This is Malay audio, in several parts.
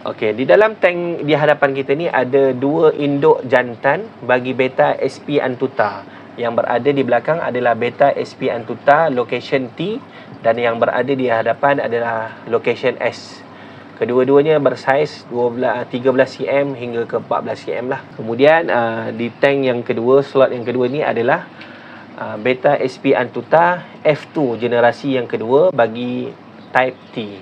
Okey, di dalam tank di hadapan kita ni ada dua induk jantan bagi beta SP Antuta. Yang berada di belakang adalah beta SP Antuta location T, dan yang berada di hadapan adalah location S. Kedua-duanya bersaiz 13 cm hingga ke 14 cm lah. Kemudian di tank yang kedua, slot yang kedua ni adalah beta SP Antuta F2 generasi yang kedua bagi type T.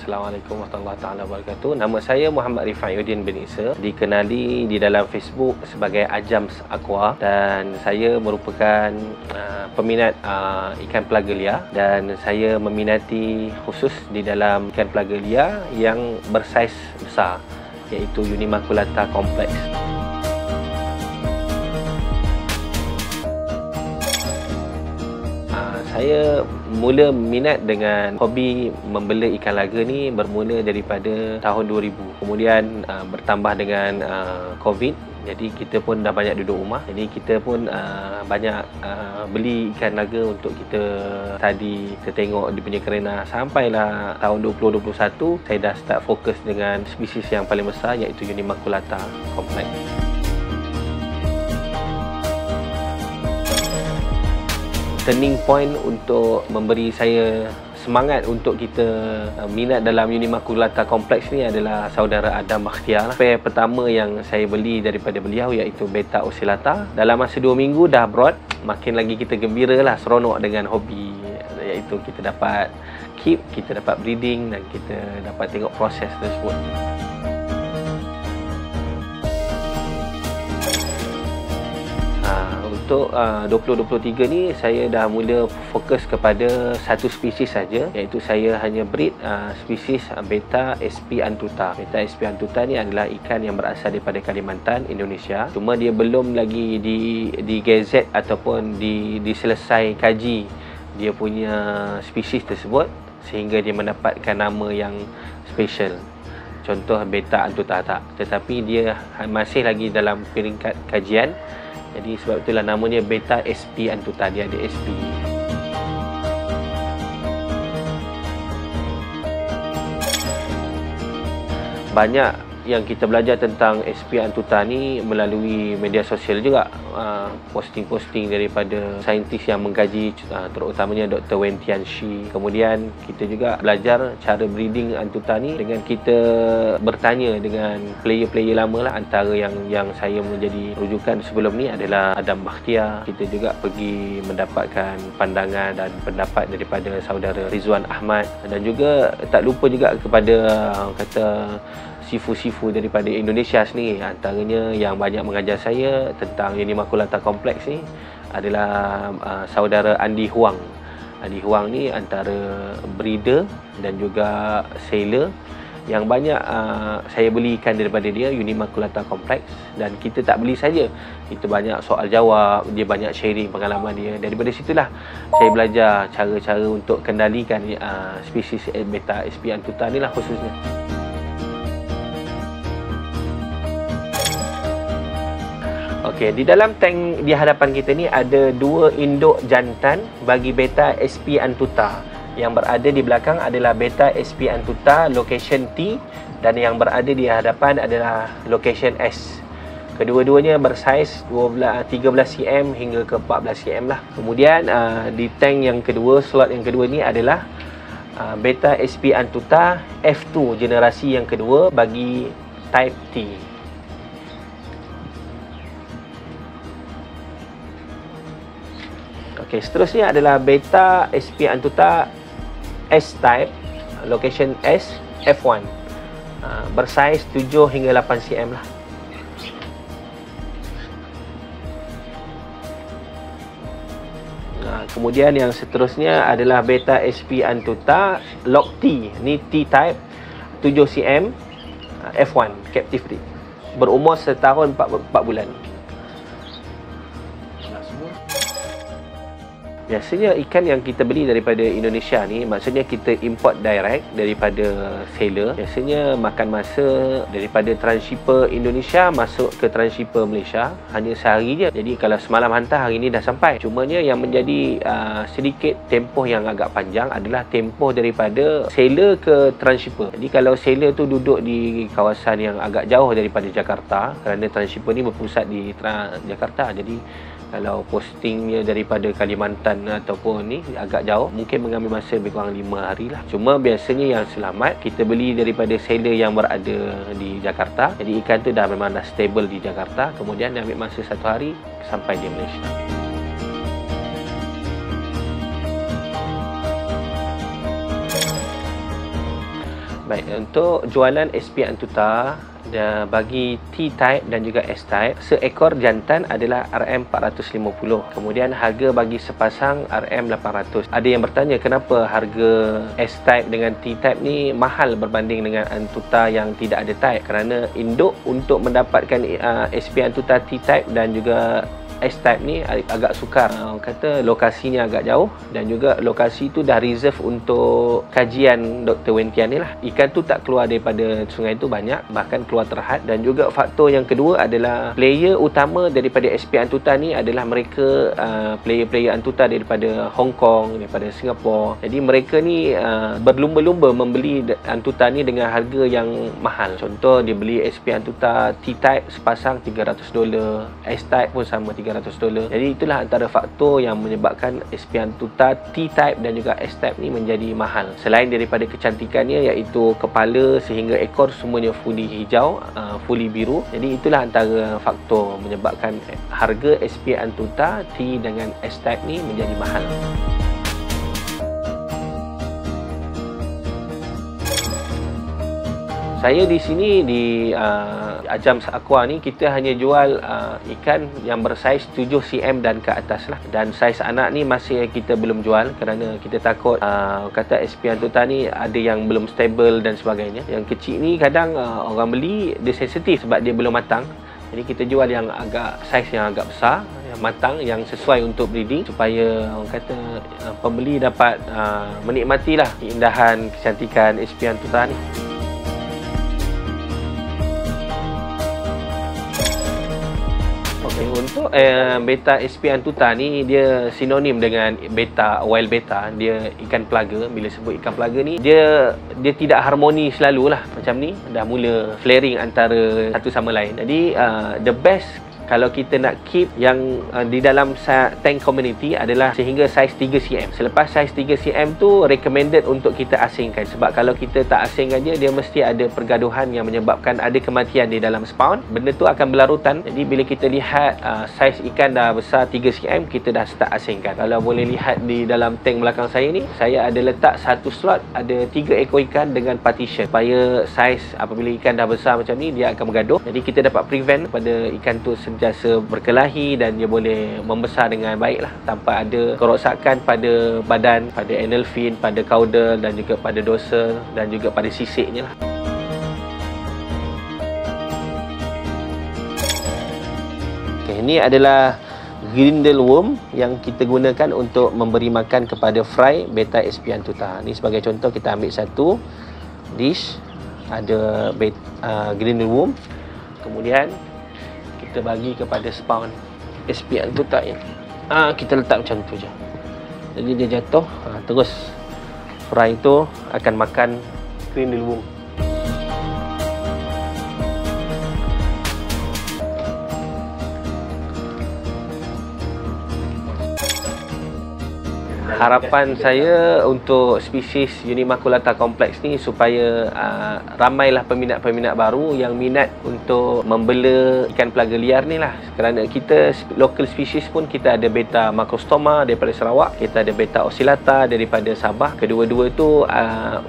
Assalamualaikum warahmatullahi taala wabarakatuh. Nama saya Muhammad Rifaiuddin bin Isa, dikenali di dalam Facebook sebagai Ajams Aqua, dan saya merupakan peminat ikan pelaga liar, dan saya meminati khusus di dalam ikan pelaga liar yang bersaiz besar, iaitu Unimaculata Complex. Saya mula minat dengan hobi membela ikan laga ni bermula daripada tahun 2000. Kemudian bertambah dengan COVID, jadi kita pun dah banyak duduk rumah. Jadi kita pun banyak beli ikan laga untuk kita study, kita tengok dia punya kerana. Sampailah tahun 2021 saya dah start fokus dengan spesies yang paling besar, iaitu Unimaculata Complex. Turning point untuk memberi saya semangat untuk kita minat dalam Unimaculata Complex ni adalah saudara Adam Bakhtiar. Pair pertama yang saya beli daripada beliau iaitu Beta Oscillata. Dalam masa 2 minggu dah brood, makin lagi kita gembira lah, seronok dengan hobi, iaitu kita dapat keep, kita dapat breeding dan kita dapat tengok proses tersebut. Untuk 2023 ni saya dah mula fokus kepada satu spesies saja, iaitu saya hanya breed spesies Beta SP Antuta. Beta SP Antuta ni adalah ikan yang berasal daripada Kalimantan, Indonesia. Cuma dia belum lagi digazet ataupun diselesai kaji dia punya spesies tersebut sehingga dia mendapatkan nama yang special. Contoh Beta Antuta tak, tetapi dia masih lagi dalam peringkat kajian. Jadi sebab itulah namanya Beta SP Antuta, dia ada SP. Banyak yang kita belajar tentang SP Antuta ni melalui media sosial juga, posting-posting daripada saintis yang mengkaji, terutamanya Dr. Wen Tianxi. Kemudian kita juga belajar cara breeding Antuta ni dengan kita bertanya dengan player-player lama lah. Antara yang saya menjadi rujukan sebelum ni adalah Adam Bakhtiar. Kita juga pergi mendapatkan pandangan dan pendapat daripada saudara Rizwan Ahmad, dan juga tak lupa juga kepada kata sifu-sifu daripada Indonesia sendiri. Antaranya yang banyak mengajar saya tentang Unimaculata Complex ni adalah saudara Andy Huang. Andy Huang ni antara breeder dan juga sailor yang banyak saya beli ikan daripada dia, Unimaculata Complex. Dan kita tak beli saja, kita banyak soal jawab, dia banyak sharing pengalaman dia. Daripada situlah saya belajar cara-cara untuk kendalikan spesies Beta SP Antuta ni lah khususnya. Okey, di dalam tank di hadapan kita ni ada dua induk jantan bagi Beta SP Antuta. Yang berada di belakang adalah Beta SP Antuta location T, dan yang berada di hadapan adalah location S. Kedua-duanya bersaiz 13 cm hingga ke 14 cm lah. Kemudian di tank yang kedua, slot yang kedua ni adalah Beta SP Antuta F2 generasi yang kedua bagi type T. Okey, seterusnya adalah Beta SP Antuta S-type location S F1, bersaiz 7 hingga 8 cm lah. Kemudian yang seterusnya adalah Beta SP Antuta Lock T, ni T-type 7 cm F1 captive breed, berumur setahun 4 bulan. Biasanya ikan yang kita beli daripada Indonesia ni, maksudnya kita import direct daripada seller. Biasanya makan masa daripada transshipper Indonesia masuk ke transshipper Malaysia hanya sehari je. Jadi kalau semalam hantar, hari ni dah sampai. Cumanya yang menjadi sedikit tempoh yang agak panjang adalah tempoh daripada seller ke transshipper. Jadi kalau seller tu duduk di kawasan yang agak jauh daripada Jakarta, kerana transshipper ni berpusat di Jakarta, jadi kalau postingnya daripada Kalimantan ataupun ni agak jauh, mungkin mengambil masa lebih kurang 5 hari lah. Cuma biasanya yang selamat kita beli daripada seller yang berada di Jakarta. Jadi ikan tu dah memang dah stable di Jakarta, kemudian dia ambil masa 1 hari sampai di Malaysia. Baik, untuk jualan SP Antuta bagi T-type dan juga S-type, seekor jantan adalah RM450. Kemudian harga bagi sepasang RM800. Ada yang bertanya kenapa harga S-type dengan T-type ni mahal berbanding dengan Antuta yang tidak ada type. Kerana induk untuk mendapatkan SP Antuta T-type dan juga S-type ni agak sukar. Orang kata lokasinya agak jauh dan juga lokasi tu dah reserve untuk kajian Dr. Wentian ni lah. Ikan tu tak keluar daripada sungai tu banyak, bahkan keluar terhad. Dan juga faktor yang kedua adalah player utama daripada SP Antuta ni adalah mereka player-player Antuta daripada Hong Kong, daripada Singapura. Jadi mereka ni berlumba-lumba membeli Antuta ni dengan harga yang mahal. Contoh dia beli SP Antuta T-type sepasang $300, S-type pun sama $300. Jadi itulah antara faktor yang menyebabkan SP Antuta T-type dan juga S-type ni menjadi mahal. Selain daripada kecantikannya, iaitu kepala sehingga ekor semuanya fully hijau, fully biru. Jadi itulah antara faktor menyebabkan harga SP Antuta T dengan S-type ni menjadi mahal. Saya di sini di Ajam Aqua ni kita hanya jual ikan yang bersaiz 7 cm dan ke atas lah. Dan saiz anak ni masih kita belum jual kerana kita takut kata SP Antuta ni ada yang belum stable dan sebagainya. Yang kecil ni kadang orang beli dia sensitif sebab dia belum matang. Jadi kita jual yang agak saiz yang agak besar, yang matang, yang sesuai untuk breeding supaya orang kata pembeli dapat menikmatilah keindahan kecantikan SP Antuta ni. Untuk beta SP Antuta ni dia sinonim dengan beta, wild beta. Dia ikan pelaga. Bila sebut ikan pelaga ni dia tidak harmoni selalulah. Macam ni dah mula flaring antara satu sama lain. Jadi the best kalau kita nak keep yang di dalam tank community adalah sehingga saiz 3 cm. Selepas saiz 3 cm tu recommended untuk kita asingkan. Sebab kalau kita tak asingkan dia mesti ada pergaduhan yang menyebabkan ada kematian di dalam spawn. Benda tu akan berlarutan. Jadi bila kita lihat saiz ikan dah besar 3 cm, kita dah start asingkan. Kalau boleh lihat di dalam tank belakang saya ni, saya ada letak satu slot, ada 3 ekor ikan dengan partition. Supaya saiz apabila ikan dah besar macam ni, dia akan bergaduh. Jadi kita dapat prevent pada ikan tu sentiasa berkelahi dan dia boleh membesar dengan baik lah, tanpa ada kerosakan pada badan, pada anal fin, pada caudal dan juga pada dorsal dan juga pada sisiknya lah. Okay, ini adalah grindle worm yang kita gunakan untuk memberi makan kepada fry beta SP Antuta. Ni sebagai contoh, kita ambil satu dish, ada grindle worm, kemudian kita bagi kepada spawn SP Antuta ini. Kita letak macam tu je. Jadi dia jatuh, terus fry itu akan makan grindle worm. Harapan saya untuk spesies Unimaculata kompleks ni supaya ramailah peminat-peminat baru yang minat untuk membela ikan pelaga liar ni lah. Kerana kita local spesies pun kita ada beta macrostoma daripada Sarawak, kita ada beta oscillata daripada Sabah. Kedua-dua tu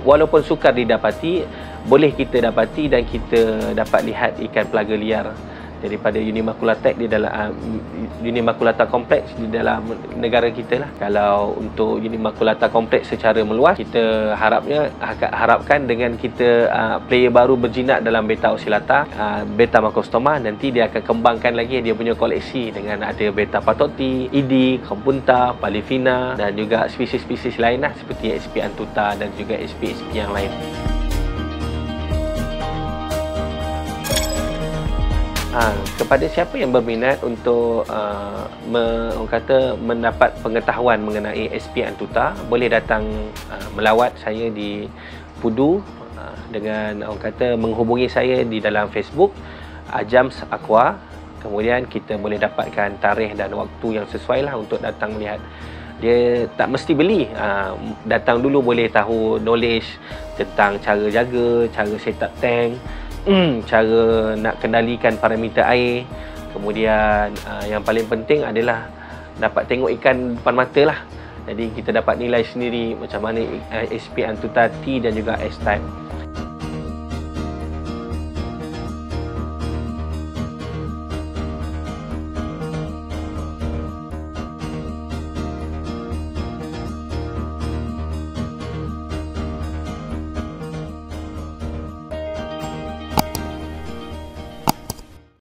walaupun sukar didapati, boleh kita dapati dan kita dapat lihat ikan pelaga liar daripada Unimaculata di dalam Unimaculata Complex di dalam negara kita lah. Kalau untuk Unimaculata Complex secara meluas, kita harapkan dengan kita player baru berjinak dalam Beta Oscillata, Beta Macrostoma, nanti dia akan kembangkan lagi dia punya koleksi dengan ada Beta patoti, ID, Compunta, Palifina dan juga spesies-spesies lain lah seperti SP Antuta dan juga SP-SP yang lain. Kepada siapa yang berminat untuk mendapat pengetahuan mengenai SP Antuta, boleh datang melawat saya di Pudu dengan menghubungi saya di dalam Facebook Ajams Aqua. Kemudian kita boleh dapatkan tarikh dan waktu yang sesuai lah untuk datang melihat. Dia tak mesti beli, datang dulu boleh tahu knowledge tentang cara jaga, cara set up tank, cara nak kendalikan parameter air. Kemudian yang paling penting adalah dapat tengok ikan depan mata lah. Jadi kita dapat nilai sendiri macam mana SP Antuta T dan juga S-Type.